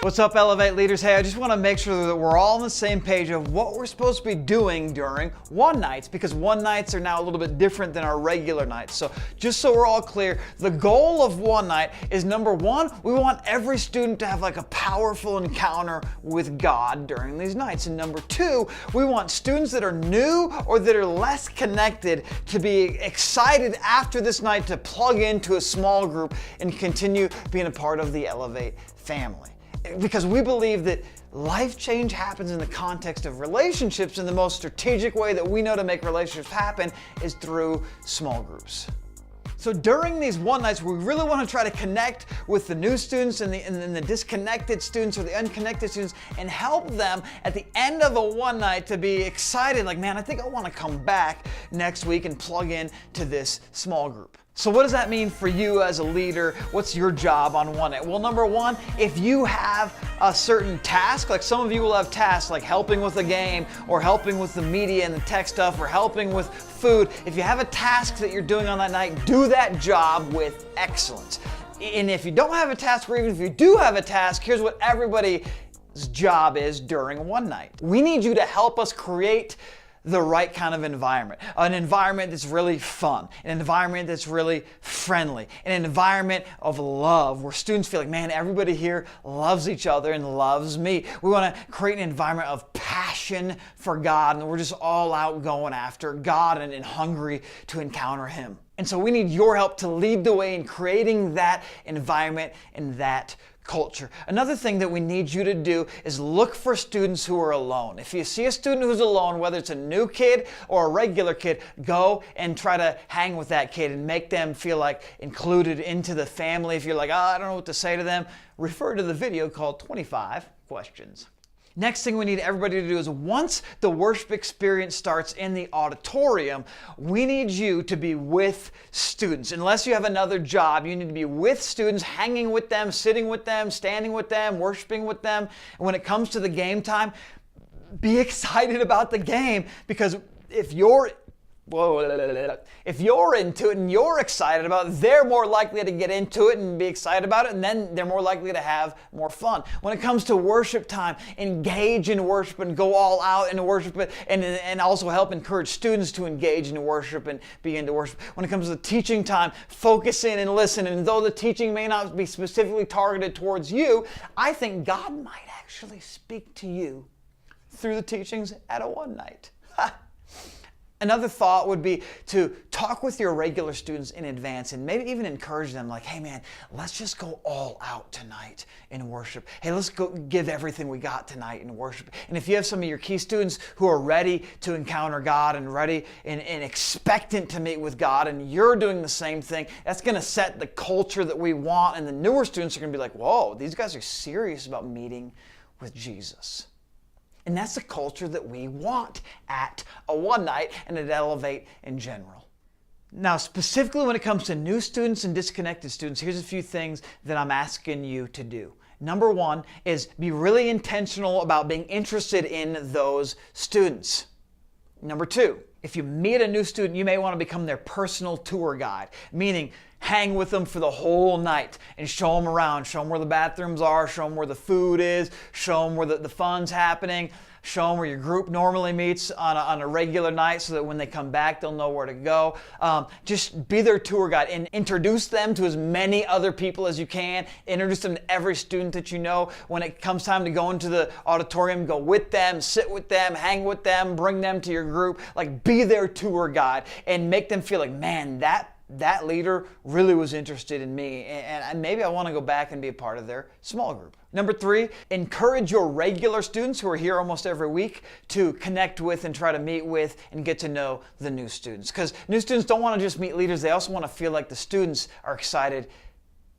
What's up, Elevate Leaders? Hey, I just want to make sure that we're all on the same page of what we're supposed to be doing during one nights, because one nights are now a little bit different than our regular nights. So just so we're all clear, the goal of one night is, number one, we want every student to have like a powerful encounter with God during these nights. And number two, we want students that are new or that are less connected to be excited after this night to plug into a small group and continue being a part of the Elevate family. Because we believe that life change happens in the context of relationships, and the most strategic way that we know to make relationships happen is through small groups. So during these one nights, we really want to try to connect with the new students and the disconnected students or the unconnected students, and help them at the end of a one night to be excited, like, man, I think I want to come back next week and plug in to this small group. So what does that mean for you as a leader? What's your job on one night? Well, number one, if you have a certain task, like some of you will have tasks like helping with a game, or helping with the media and the tech stuff, or helping with food. If you have a task that you're doing on that night, do that job with excellence. And if you don't have a task, or even if you do have a task, here's what everybody's job is during one night. We need you to help us create the right kind of environment. An environment that's really fun, an environment that's really friendly, an environment of love where students feel like, man, everybody here loves each other and loves me. We want to create an environment of passion for God, and we're just all out going after God and hungry to encounter Him. And so we need your help to lead the way in creating that environment and that culture. Another thing that we need you to do is look for students who are alone. If you see a student who's alone, whether it's a new kid or a regular kid, go and try to hang with that kid and make them feel like included into the family. If you're like, oh, I don't know what to say to them, refer to the video called 25 Questions. Next thing we need everybody to do is, once the worship experience starts in the auditorium, we need you to be with students. Unless you have another job, you need to be with students, hanging with them, sitting with them, standing with them, worshiping with them. And when it comes to the game time, be excited about the game, because if you're into it and you're excited about it, they're more likely to get into it and be excited about it, and then they're more likely to have more fun. When it comes to worship time, engage in worship and go all out in worship, and also help encourage students to engage in worship and be into worship. When it comes to the teaching time, focus in and listen, and though the teaching may not be specifically targeted towards you, I think God might actually speak to you through the teachings at a one night. Another thought would be to talk with your regular students in advance and maybe even encourage them, like, hey man, let's just go all out tonight in worship. Hey, let's go give everything we got tonight in worship. And if you have some of your key students who are ready to encounter God and ready and expectant to meet with God, and you're doing the same thing, that's going to set the culture that we want. And the newer students are going to be like, whoa, these guys are serious about meeting with Jesus. And that's the culture that we want at a one night and at Elevate in general. Now, specifically when it comes to new students and disconnected students, here's a few things that I'm asking you to do. Number one is be really intentional about being interested in those students. Number two, if you meet a new student, you may want to become their personal tour guide, meaning hang with them for the whole night and show them around, show them where the bathrooms are, show them where the food is, show them where the fun's happening, show them where your group normally meets on a regular night, so that when they come back, they'll know where to go. Just be their tour guide and introduce them to as many other people as you can. Introduce them to every student that you know. When it comes time to go into the auditorium, go with them, sit with them, hang with them, bring them to your group. Like, be their tour guide and make them feel like, man, that leader really was interested in me, and maybe I want to go back and be a part of their small group. Number three, encourage your regular students who are here almost every week to connect with and try to meet with and get to know the new students. Because new students don't want to just meet leaders, they also want to feel like the students are excited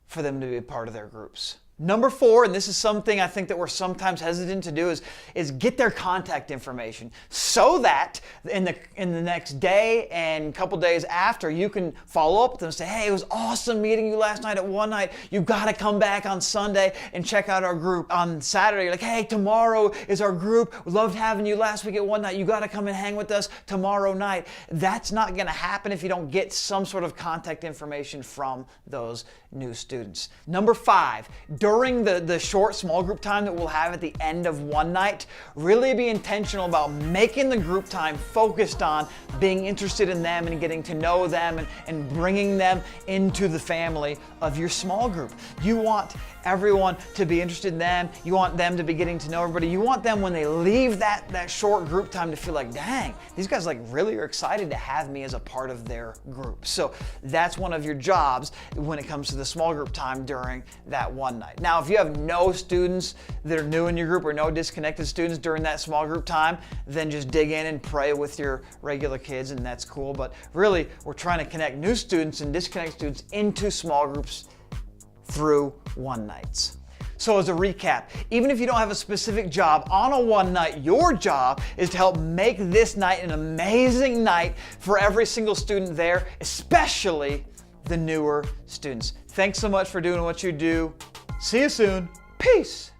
for them to be a part of their groups. Number four, and this is something I think that we're sometimes hesitant to do, is get their contact information, so that in the next day and couple days after, you can follow up with them and say, hey, it was awesome meeting you last night at one night. You got to come back on Sunday and check out our group. On Saturday, you're like, hey, tomorrow is our group. We loved having you last week at one night. You got to come and hang with us tomorrow night. That's not going to happen if you don't get some sort of contact information from those new students. Number five, during the short small group time that we'll have at the end of one night, really be intentional about making the group time focused on being interested in them and getting to know them and bringing them into the family of your small group. You want everyone to be interested in them. You want them to be getting to know everybody. You want them, when they leave that short group time, to feel like, dang, these guys like really are excited to have me as a part of their group. So that's one of your jobs when it comes to the small group time during that one night. Now, if you have no students that are new in your group or no disconnected students during that small group time, then just dig in and pray with your regular kids, and that's cool. But really, we're trying to connect new students and disconnected students into small groups through one nights. So as a recap, even if you don't have a specific job on a one night, your job is to help make this night an amazing night for every single student there, especially the newer students. Thanks so much for doing what you do. See you soon. Peace.